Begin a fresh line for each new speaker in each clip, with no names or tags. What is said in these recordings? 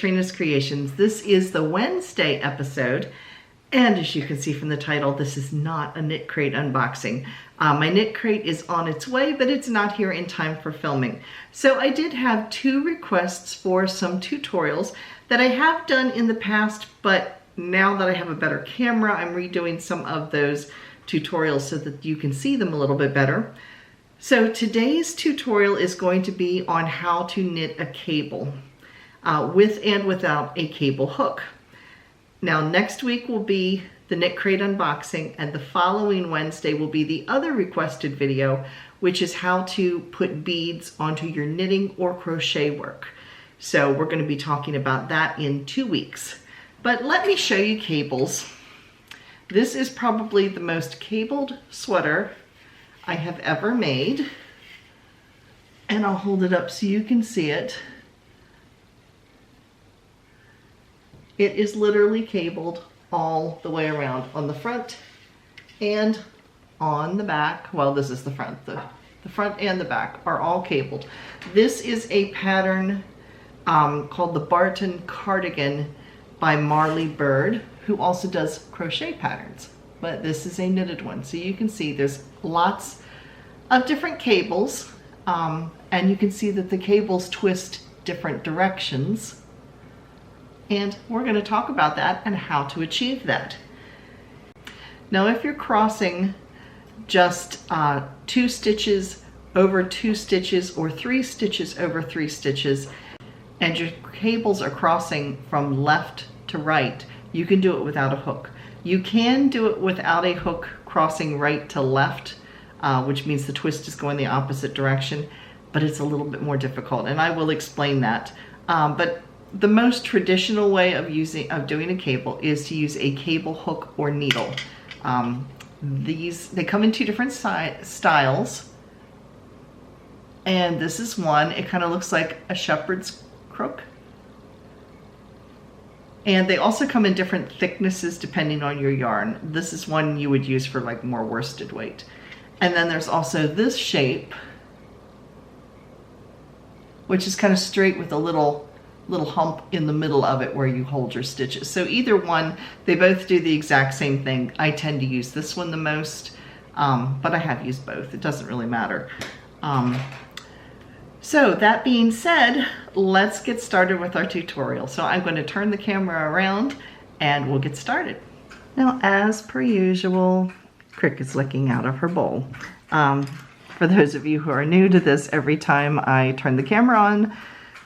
Katrina's Creations. This is the Wednesday episode, and as you can see from the title, this is not a knit crate unboxing. My knit crate is on its way, but it's not here in time for filming. So I did have 2 requests for some tutorials that I have done in the past, but now that I have a better camera, I'm redoing some of those tutorials so that you can see them a little bit better. So today's tutorial is going to be on how to knit a cable with and without a cable hook. Now next week will be the knit crate unboxing, and the following Wednesday will be the other requested video, which is how to put beads onto your knitting or crochet work. So we're going to be talking about that in 2 weeks. But let me show you cables. This is probably the most cabled sweater I have ever made, and I'll hold it up so you can see it. It is literally cabled all the way around on the front and on the back. Well, this is the front. The front and the back are all cabled. This is a pattern called the Barton Cardigan by Marley Bird, who also does crochet patterns. But this is a knitted one. So you can see there's lots of different cables, and you can see that the cables twist different directions. And we're going to talk about that and how to achieve that. Now, if you're crossing just 2 stitches over 2 stitches or 3 stitches over 3 stitches, and your cables are crossing from left to right, you can do it without a hook. You can do it without a hook crossing right to left, which means the twist is going the opposite direction, but it's a little bit more difficult, and I will explain that. But the most traditional way of doing a cable is to use a cable hook or needle. They come in 2 different styles, and this is one. It kind of looks like a shepherd's crook. And they also come in different thicknesses depending on your yarn. This is one you would use for like more worsted weight. And then there's also this shape, which is kind of straight with a little hump in the middle of it where you hold your stitches. So either one, they both do the exact same thing. I tend to use this one the most, but I have used both. It doesn't really matter. So that being said, let's get started with our tutorial. So I'm going to turn the camera around and we'll get started. Now, as per usual, Cricket's licking out of her bowl. For those of you who are new to this, every time I turn the camera on,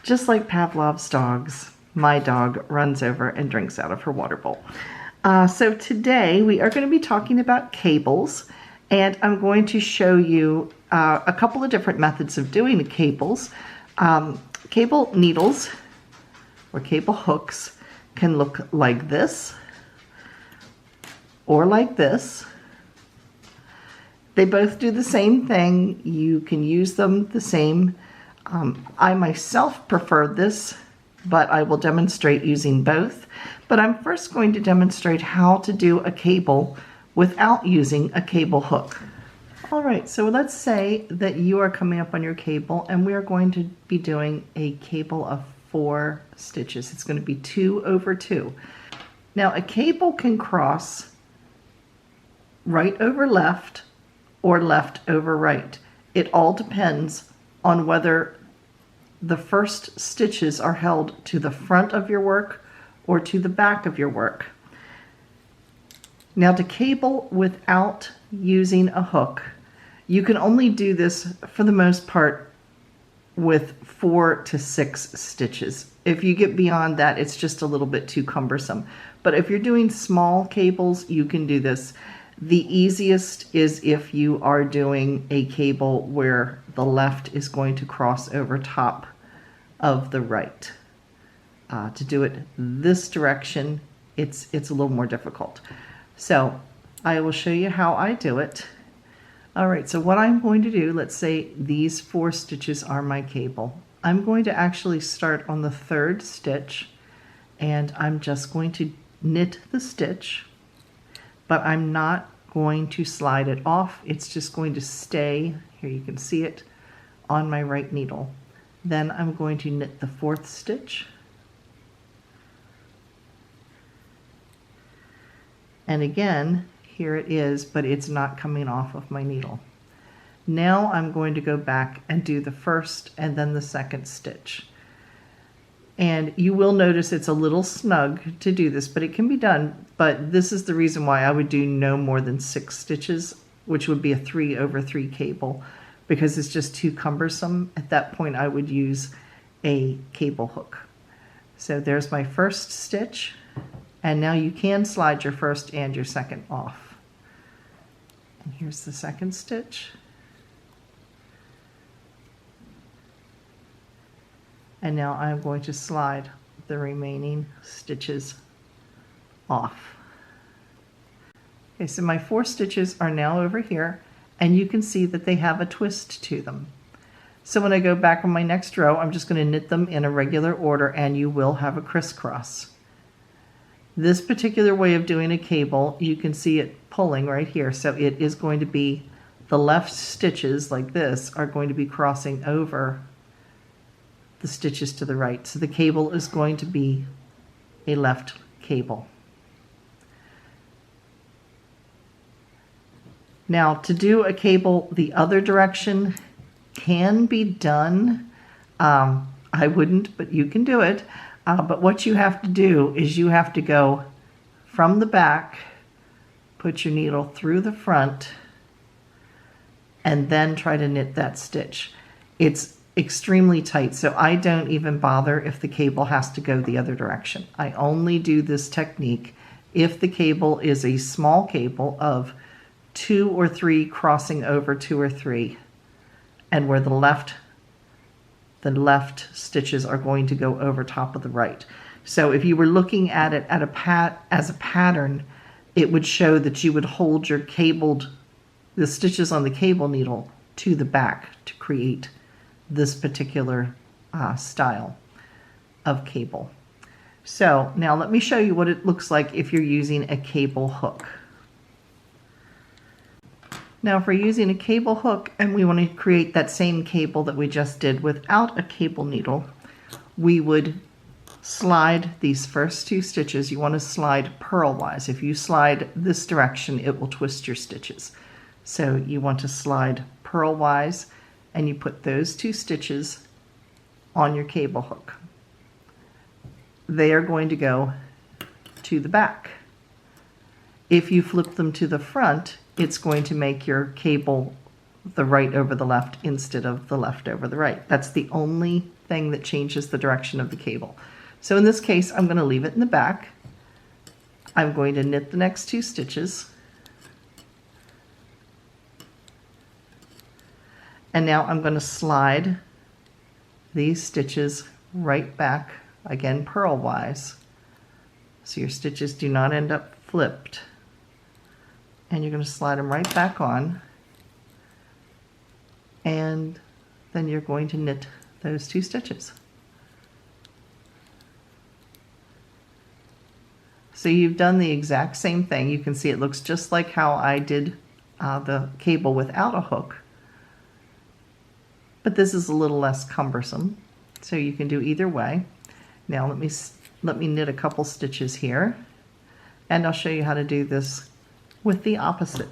just like Pavlov's dogs, my dog runs over and drinks out of her water bowl. So today we are going to be talking about cables, and I'm going to show you a couple of different methods of doing the cables. Cable needles or cable hooks can look like this or like this. They both do the same thing. You can use them the same. I myself prefer this, but I will demonstrate using both. But I'm first going to demonstrate how to do a cable without using a cable hook. All right, so let's say that you are coming up on your cable, and we are going to be doing a cable of 4 stitches. It's going to be 2 over 2. Now, a cable can cross right over left or left over right. It all depends on whether the first stitches are held to the front of your work or to the back of your work. Now, to cable without using a hook, you can only do this for the most part with 4 to 6 stitches. If you get beyond that, it's just a little bit too cumbersome. But if you're doing small cables, you can do this. The easiest is if you are doing a cable where the left is going to cross over top of the right. To do it this direction, it's a little more difficult. So I will show you how I do it. All right, so what I'm going to do, let's say these 4 stitches are my cable. I'm going to actually start on the 3rd stitch, and I'm just going to knit the stitch, but I'm not going to slide it off. It's just going to stay, here you can see it, on my right needle. Then I'm going to knit the 4th stitch, And again, here it is, but it's not coming off of my needle. Now I'm going to go back and do the first and then the second stitch. And you will notice it's a little snug to do this, but it can be done. But this is the reason why I would do no more than 6 stitches, which would be a 3/3 cable, because it's just too cumbersome. At that point, I would use a cable hook. So there's my first stitch, and now you can slide your first and your second off. And here's the second stitch. And now I'm going to slide the remaining stitches off. Okay, so my 4 stitches are now over here, and you can see that they have a twist to them. So when I go back on my next row, I'm just going to knit them in a regular order, and you will have a crisscross. This particular way of doing a cable, you can see it pulling right here. So it is going to be the left stitches like this are going to be crossing over the stitches to the right. So the cable is going to be a left cable. Now, to do a cable the other direction can be done. I wouldn't, but you can do it. But what you have to do is you have to go from the back, put your needle through the front, and then try to knit that stitch. It's extremely tight, so I don't even bother if the cable has to go the other direction. I only do this technique if the cable is a small cable of 2 or 3 crossing over 2 or 3, and where the left stitches are going to go over top of the right. So if you were looking at it as a pattern, it would show that you would hold your the stitches on the cable needle to the back to create this particular style of cable. So now let me show you what it looks like if you're using a cable hook. Now if we're using a cable hook and we want to create that same cable that we just did without a cable needle, we would slide these first 2 stitches. You want to slide purlwise. If you slide this direction, it will twist your stitches. So you want to slide purlwise, and you put those 2 stitches on your cable hook. They are going to go to the back. If you flip them to the front, it's going to make your cable the right over the left instead of the left over the right. That's the only thing that changes the direction of the cable. So in this case, I'm going to leave it in the back. I'm going to knit the next 2 stitches. And now I'm going to slide these stitches right back, again purlwise, so your stitches do not end up flipped. And you're going to slide them right back on, and then you're going to knit those 2 stitches. So you've done the exact same thing. You can see it looks just like how I did the cable without a hook, but this is a little less cumbersome, so you can do either way. Now let me knit a couple stitches here, and I'll show you how to do this with the opposite,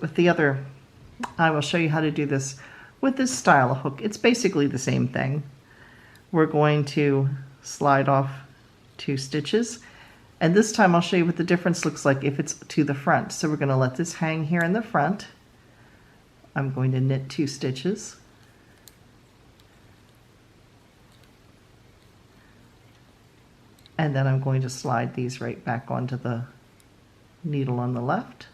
I will show you how to do this with this style of hook. It's basically the same thing. We're going to slide off 2 stitches, and this time I'll show you what the difference looks like if it's to the front. So we're going to let this hang here in the front. I'm going to knit 2 stitches. And then I'm going to slide these right back onto the needle on the left.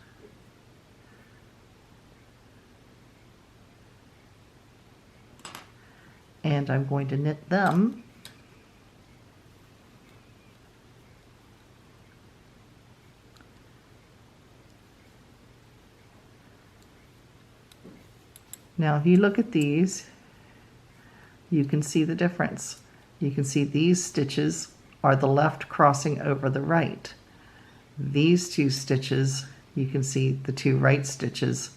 And I'm going to knit them. Now if you look at these, you can see the difference. You can see these stitches are the left crossing over the right. These 2 stitches, you can see the 2 right stitches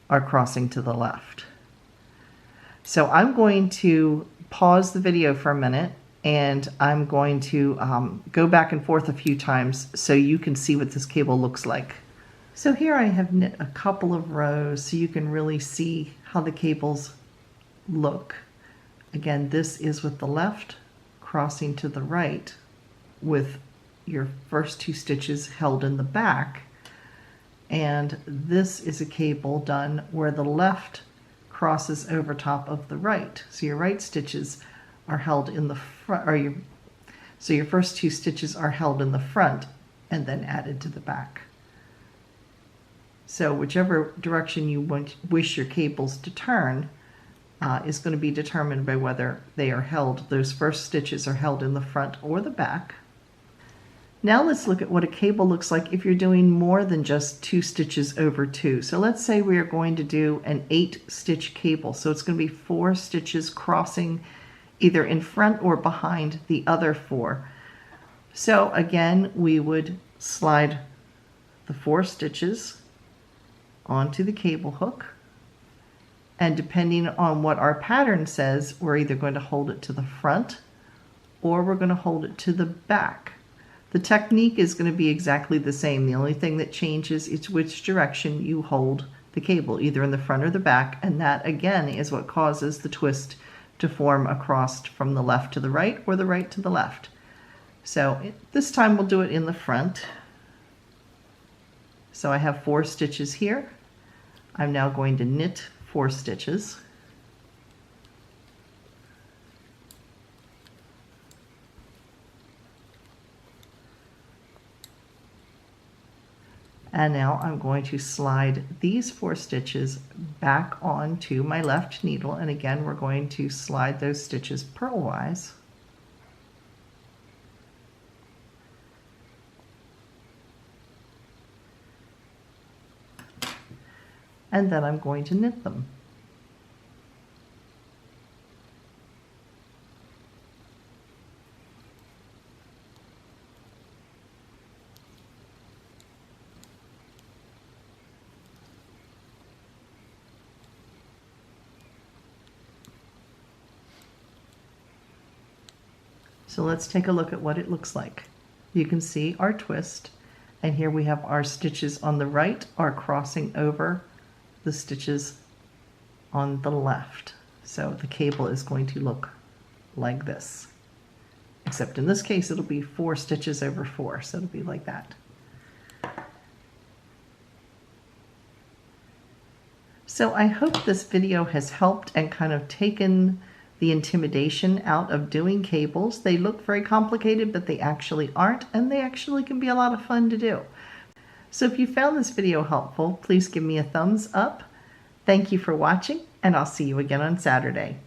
are crossing to the left. So I'm going to pause the video for a minute, and I'm going to go back and forth a few times so you can see what this cable looks like So here I have knit a couple of rows so you can really see how the cables look. Again, this is with the left crossing to the right with your first 2 stitches held in the back. And this is a cable done where the left crosses over top of the right. So your right stitches are held in the front, so your first 2 stitches are held in the front and then added to the back. So whichever direction you wish your cables to turn is going to be determined by whether they are held, those first stitches are held in the front or the back. Now let's look at what a cable looks like if you're doing more than just 2 stitches over 2. So let's say we are going to do an 8-stitch cable. So it's going to be 4 stitches crossing either in front or behind the other 4. So again, we would slide the 4 stitches onto the cable hook. And depending on what our pattern says, we're either going to hold it to the front or we're going to hold it to the back. The technique is going to be exactly the same. The only thing that changes is which direction you hold the cable, either in the front or the back, and that again is what causes the twist to form across from the left to the right or the right to the left. So this time we'll do it in the front. So I have 4 stitches here. I'm now going to knit 4 stitches. And now I'm going to slide these 4 stitches back onto my left needle, and again we're going to slide those stitches purlwise. And then I'm going to knit them. So let's take a look at what it looks like. You can see our twist, and here we have our stitches on the right are crossing over the stitches on the left. So the cable is going to look like this. Except in this case it'll be 4 stitches over 4, so it'll be like that. So I hope this video has helped and kind of taken the intimidation out of doing cables. They look very complicated, but they actually aren't, and they actually can be a lot of fun to do. So if you found this video helpful, please give me a thumbs up. Thank you for watching, and I'll see you again on Saturday.